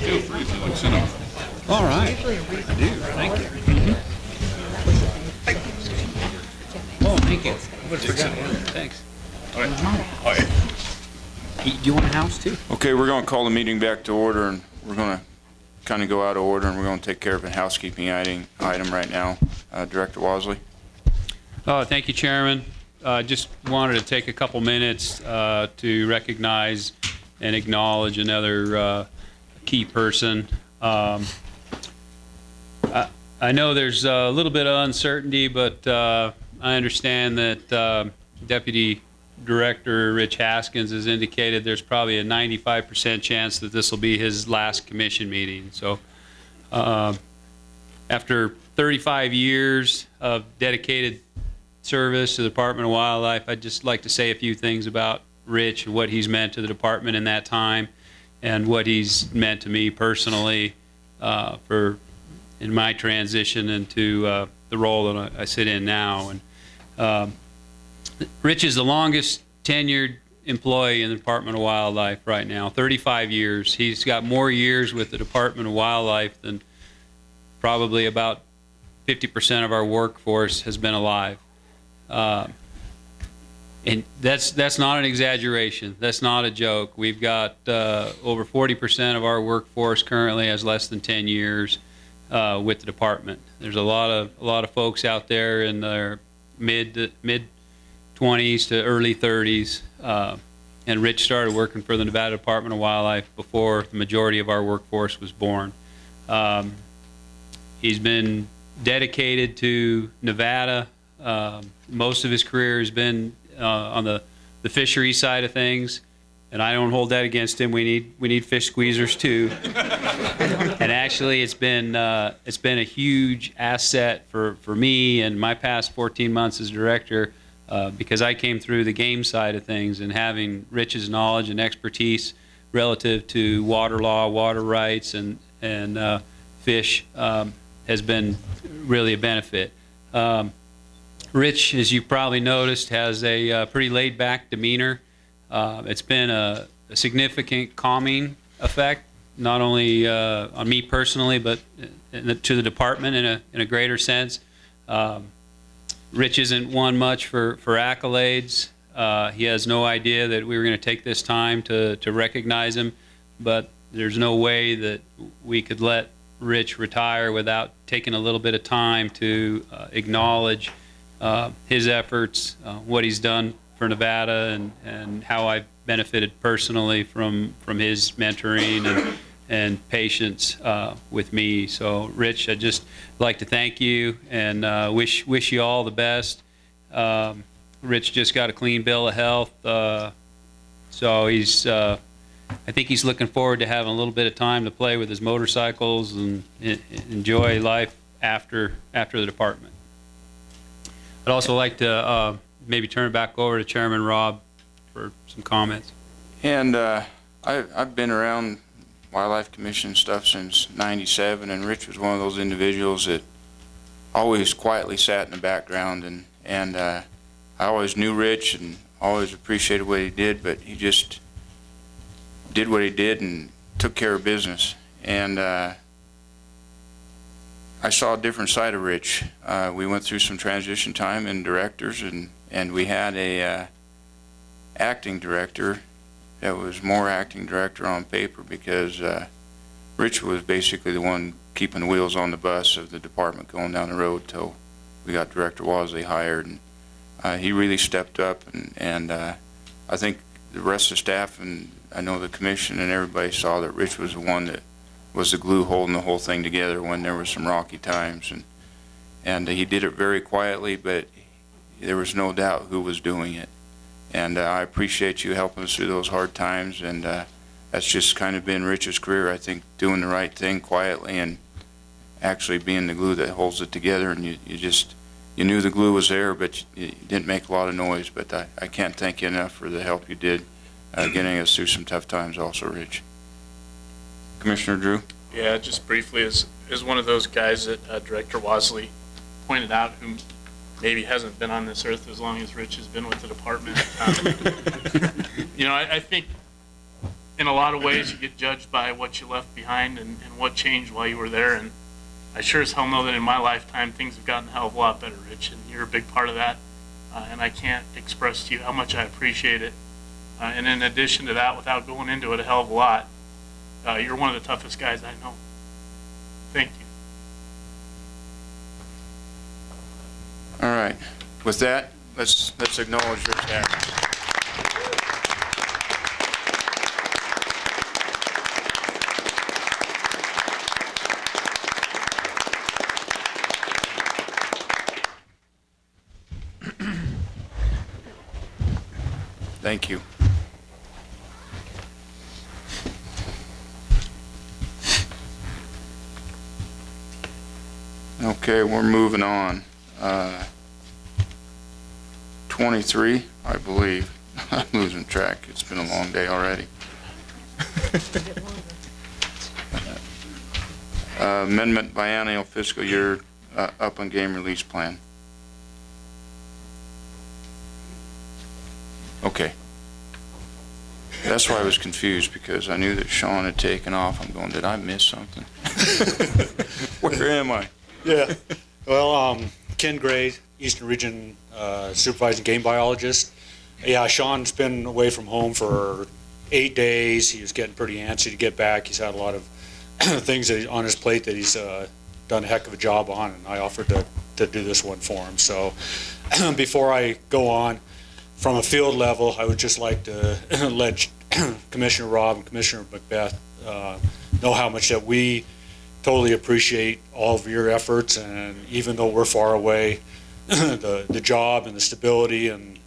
feel free if you'd like to send them. All right. I do. Thank you. Oh, thank you. I would have forgotten. Thanks. All right. Do you want a house too? Okay, we're going to call the meeting back to order, and we're going to kind of go out of order, and we're going to take care of a housekeeping item right now. Director Wasley. Thank you, Chairman. Just wanted to take a couple minutes to recognize and acknowledge another key person. I know there's a little bit of uncertainty, but I understand that Deputy Director Rich Haskins has indicated there's probably a 95% chance that this will be his last commission meeting. So after 35 years of dedicated service to the Department of Wildlife, I'd just like to say a few things about Rich and what he's meant to the department in that time and what he's meant to me personally in my transition into the role that I sit in now. And Rich is the longest tenured employee in the Department of Wildlife right now, 35 years. He's got more years with the Department of Wildlife than probably about 50% of our workforce has been alive. And that's not an exaggeration. That's not a joke. We've got over 40% of our workforce currently has less than 10 years with the department. There's a lot of folks out there in their mid 20s to early 30s. And Rich started working for the Nevada Department of Wildlife before the majority of our workforce was born. He's been dedicated to Nevada. Most of his career has been on the fishery side of things, and I don't hold that against him. We need fish squeezers too. And actually, it's been a huge asset for me and my past 14 months as director, because I came through the game side of things, and having Rich's knowledge and expertise relative to water law, water rights, and fish has been really a benefit. Rich, as you probably noticed, has a pretty laid-back demeanor. It's been a significant calming effect, not only on me personally, but to the department in a greater sense. Rich isn't one much for accolades. He has no idea that we were going to take this time to recognize him, but there's no way that we could let Rich retire without taking a little bit of time to acknowledge his efforts, what he's done for Nevada, and how I've benefited personally from his mentoring and patience with me. So, Rich, I'd just like to thank you and wish you all the best. Rich just got a clean bill of health, so I think he's looking forward to having a little bit of time to play with his motorcycles and enjoy life after the department. I'd also like to maybe turn it back over to Chairman Robb for some comments. And I've been around Wildlife Commission stuff since '97, and Rich was one of those individuals that always quietly sat in the background, and I always knew Rich and always appreciated what he did, but he just did what he did and took care of business. And I saw a different side of Rich. We went through some transition time in directors, and we had a acting director that was more acting director on paper, because Rich was basically the one keeping the wheels on the bus of the department going down the road till we got Director Wasley hired. And he really stepped up, and I think the rest of the staff, and I know the commission and everybody, saw that Rich was the one that was the glue holding the whole thing together when there were some rocky times, and he did it very quietly, but there was no doubt who was doing it. And I appreciate you helping us through those hard times, and that's just kind of been Rich's career, I think, doing the right thing quietly and actually being the glue that holds it together. And you knew the glue was there, but you didn't make a lot of noise. But I can't thank you enough for the help you did getting us through some tough times also, Rich. Commissioner Drew? Yeah, just briefly, as one of those guys that Director Wasley pointed out, who maybe hasn't been on this earth as long as Rich has been with the department. I think in a lot of ways, you get judged by what you left behind and what changed while you were there. And I sure as hell know that in my lifetime, things have gotten a hell of a lot better, Rich, and you're a big part of that. And I can't express to you how much I appreciate it. And in addition to that, without going into it a hell of a lot, you're one of the toughest guys I know. Thank you. All right. With that, let's acknowledge Rich Harris. Thank you. Okay, we're moving on. 23, I believe. I'm losing track. It's been a long day already. Amendment biennial fiscal year upland game release plan. Okay. That's why I was confused, because I knew that Sean had taken off. I'm going, did I miss something? Where am I? Yeah. Well, Ken Gray, Eastern Region Supervising Game Biologist. Yeah, Sean's been away from home for 8 days. He was getting pretty antsy to get back. He's had a lot of things that on his plate that he's done a heck of a job on, and I offered to do this one for him. So before I go on, from a field level, I would just like to let Commissioner Robb and Commissioner Macbeth know how much that we totally appreciate all of your efforts, and even though we're far away, the job and the stability and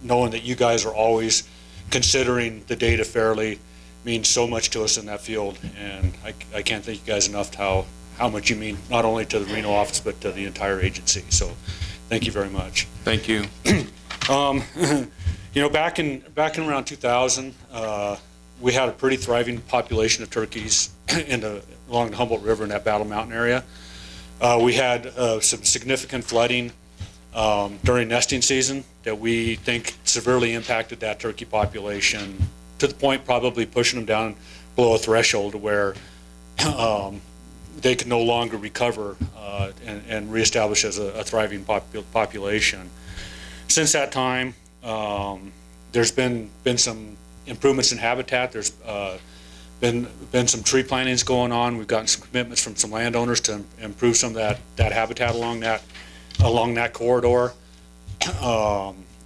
knowing that you guys are always considering the data fairly means so much to us in that field, and I can't thank you guys enough how much you mean, not only to the Reno office, but to the entire agency. So thank you very much. Thank you. You know, back in around 2000, we had a pretty thriving population of turkeys along the Humboldt River in that Battle Mountain area. We had some significant flooding during nesting season that we think severely impacted that turkey population, to the point probably pushing them down below a threshold where they could no longer recover and reestablish as a thriving population. Since that time, there's been some improvements in habitat. There's been some tree plantings going on. We've gotten some commitments from some landowners to improve some of that habitat along that corridor.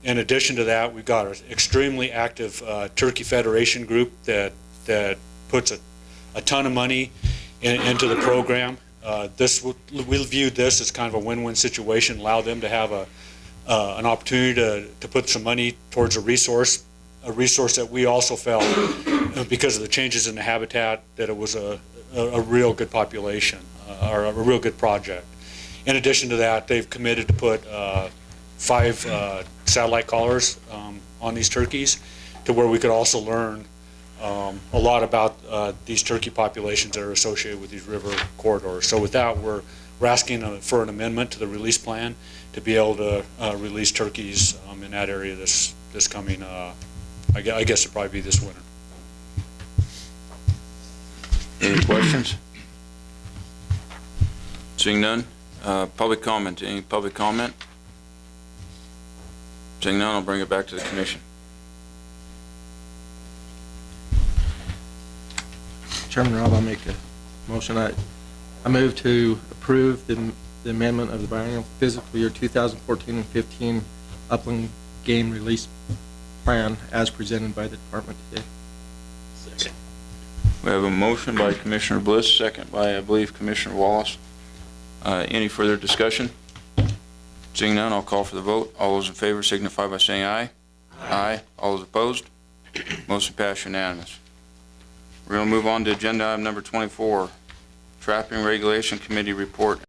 In addition to that, we've got an extremely active Turkey Federation group that puts a ton of money into the program. We'll view this as kind of a win-win situation, allow them to have an opportunity to put some money towards a resource that we also felt, because of the changes in the habitat, that it was a real good population, or a real good project. In addition to that, they've committed to put 5 satellite collars on these turkeys, to where we could also learn a lot about these turkey populations that are associated with these river corridors. So with that, we're asking for an amendment to the release plan to be able to release turkeys in that area this coming, I guess it'll probably be this winter. Any questions? Seeing none. Public comment. Any public comment? Seeing none, I'll bring it back to the commission. Chairman Robb, I'll make a motion. I move to approve the amendment of the biennial fiscal year 2014 and 15 upland game release plan as presented by the department today. Second. We have a motion by Commissioner Bliss, second by, I believe, Commissioner Wallace. Any further discussion? Seeing none, I'll call for the vote. All those in favor signify by saying aye. Aye. All those opposed? Motion passed unanimous. We're going to move on to agenda item number 24, Trapping Regulation Committee report.